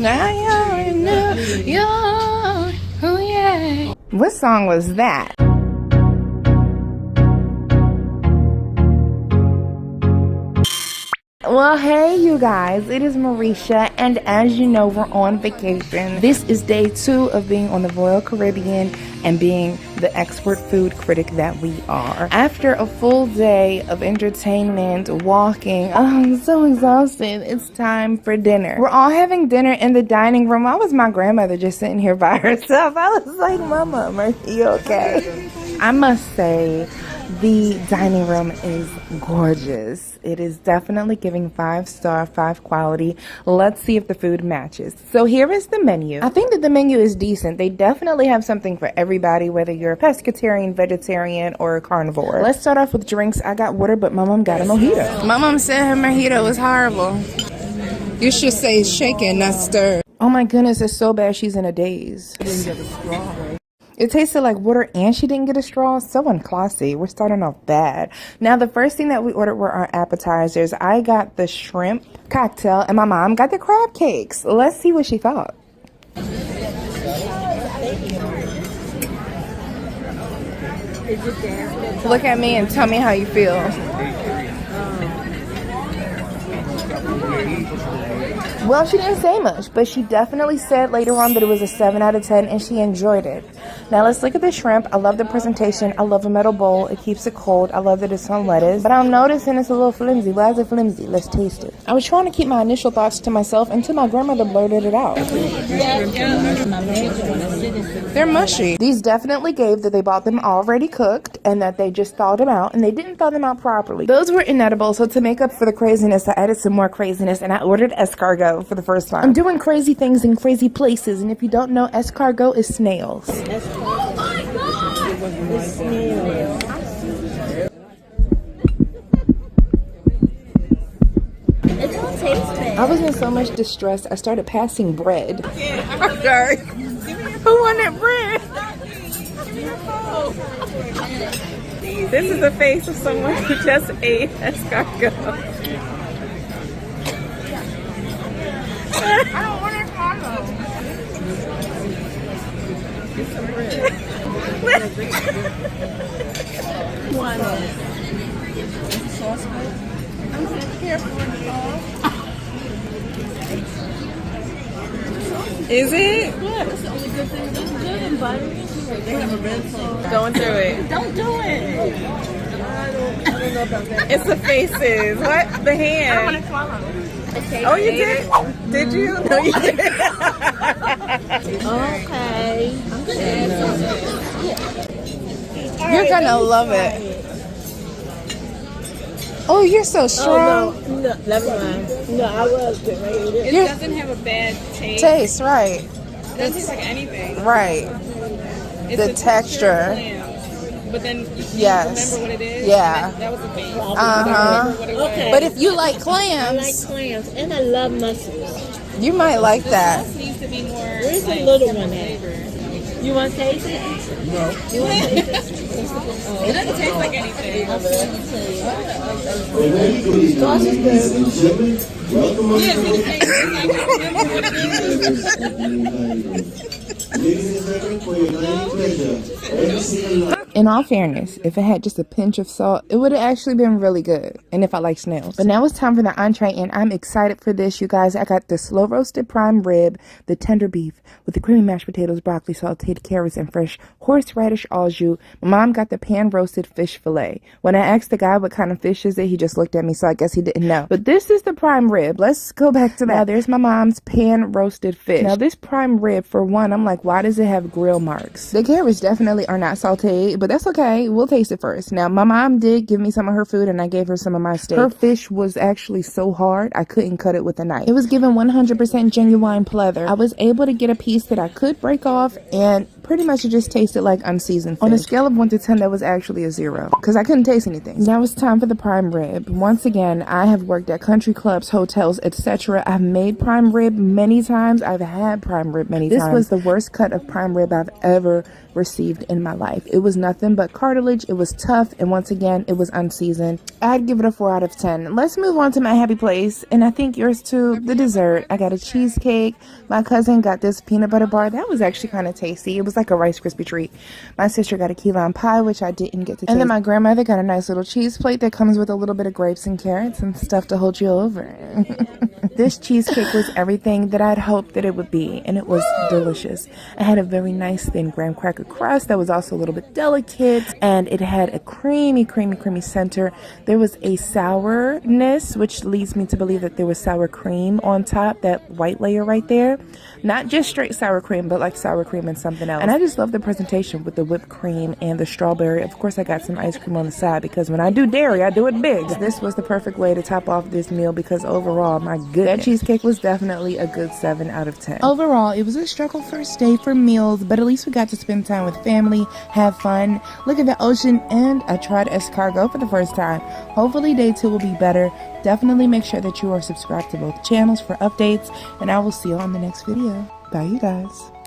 Oh yeah. What song was that? Well, hey you guys, it is Marisha, and as you know, we're on vacation. This is day 2 of being on the Royal Caribbean and being the expert food critic that we are. After a full day of entertainment, walking, I'm so exhausted. It's time for dinner. We're all having dinner in the dining room. I was my grandmother just sitting here by herself. I was like, Mama, are you okay? I must say, the dining room is gorgeous. It is definitely giving 5-star, 5 quality. Let's see if the food matches. So here is the menu. I think that the menu is decent. They definitely have something for everybody, whether you're a pescatarian, vegetarian, or a carnivore. Let's start off with drinks. I got water, but my mom got a mojito. My mom said her mojito was horrible. You should say shaken, not stirred. Oh my goodness, it's so bad she's in a daze. Didn't get a straw. It tasted like water and she didn't get a straw. So unclassy. We're starting off bad. Now, the first thing that we ordered were our appetizers. I got the shrimp cocktail and my mom got the crab cakes. Let's see what she thought. Look at me and tell me how you feel. Well, she didn't say much, but she definitely said later on that it was a 7 out of 10 and she enjoyed it. Now let's look at the shrimp. I love the presentation. I love a metal bowl. It keeps it cold. I love that it's on lettuce, but I'm noticing it's a little flimsy. Why is it flimsy? Let's taste it. I was trying to keep my initial thoughts to myself until my grandmother blurted it out. They're mushy. These definitely gave that they bought them already cooked and that they just thawed them out, and they didn't thaw them out properly. Those were inedible, so to make up for the craziness, I added some more craziness and I ordered escargot for the first time. I'm doing crazy things in crazy places, and if you don't know, escargot is snails. Oh my God! It's snails. It don't taste bad. I was in so much distress, I started passing bread. I'm sorry. Who wanted bread? This is the face of someone who just ate escargot. I don't want to follow. Get some bread. One. Sauce bread? I'm so careful with the sauce. Is it? Yeah, that's the only good thing. It's good and buttery. They have a red sauce. Going through it. Don't do it. I don't know about that. It's the faces. What? The hand. I want to swallow. Oh, you did? Did you? No, you didn't. Okay. You're gonna love it. Oh, you're so strong. Oh, no, never mind. No, I was getting ready to do it. It doesn't have a bad taste. Taste, right. It doesn't taste like anything. Right. It's the texture. But then you yes. remember what it is? Yeah. That was the thing. Okay. But if you like I clams, like clams, and I love mussels. you might like that. It needs to be more. Where's the little one at? You want to taste it? No. You want to taste it? It doesn't taste like anything. Sauce is good. Welcome on In all fairness, if it had just a pinch of salt, it would have actually been really good. And if I like snails. But now it's time for the entree, and I'm excited for this, you guys. I got the slow roasted prime rib, the tender beef with the creamy mashed potatoes, broccoli, sauteed carrots, and fresh horseradish au jus. My mom got the pan roasted fish fillet. When I asked the guy what kind of fish is it, he just looked at me, so I guess he didn't know. But this is the prime rib. Let's go back to that. Now there's my mom's pan roasted fish. Now this prime rib, for one, I'm like, why does it have grill marks? The carrots definitely are not sauteed, but that's okay. We'll taste it first. Now my mom did give me some of her food and I gave her some of my steak. Her fish was actually so hard I couldn't cut it with a knife. It was given 100% genuine pleather. I was able to get a piece that I could break off and Pretty much it just tasted like unseasoned fish. On a scale of 1 to 10, that was actually a 0 because I couldn't taste anything. Now it's time for the prime rib. Once again, I have worked at country clubs, hotels, etc. I've made prime rib many times. I've had prime rib many times. This was the worst cut of prime rib I've ever received in my life. It was nothing but cartilage. It was tough, and once again, it was unseasoned. I'd give it a 4 out of 10. Let's move on to my happy place, and I think yours too, the dessert. I got a cheesecake. My cousin got this peanut butter bar. That was actually kind of tasty. It was like a Rice Krispie treat. My sister got a key lime pie, which I didn't get to taste. And then my grandmother got a nice little cheese plate that comes with a little bit of grapes and carrots and stuff to hold you over. This cheesecake was everything that I'd hoped that it would be, and it was delicious. It had a very nice thin graham cracker crust that was also a little bit delicate, and it had a creamy center. There was a sourness, which leads me to believe that there was sour cream on top, that white layer right there. Not just straight sour cream, but like sour cream and something else. And I just love the presentation with the whipped cream and the strawberry. Of course, I got some ice cream on the side because when I do dairy, I do it big. This was the perfect way to top off this meal because overall, my goodness, that cheesecake was definitely a good 7 out of 10. Overall, it was a struggle first day for meals, but at least we got to spend time with family, have fun, look at the ocean, and I tried escargot for the first time. Hopefully day 2 will be better. Definitely make sure that you are subscribed to both channels for updates, and I will see you on the next video. Bye, you guys.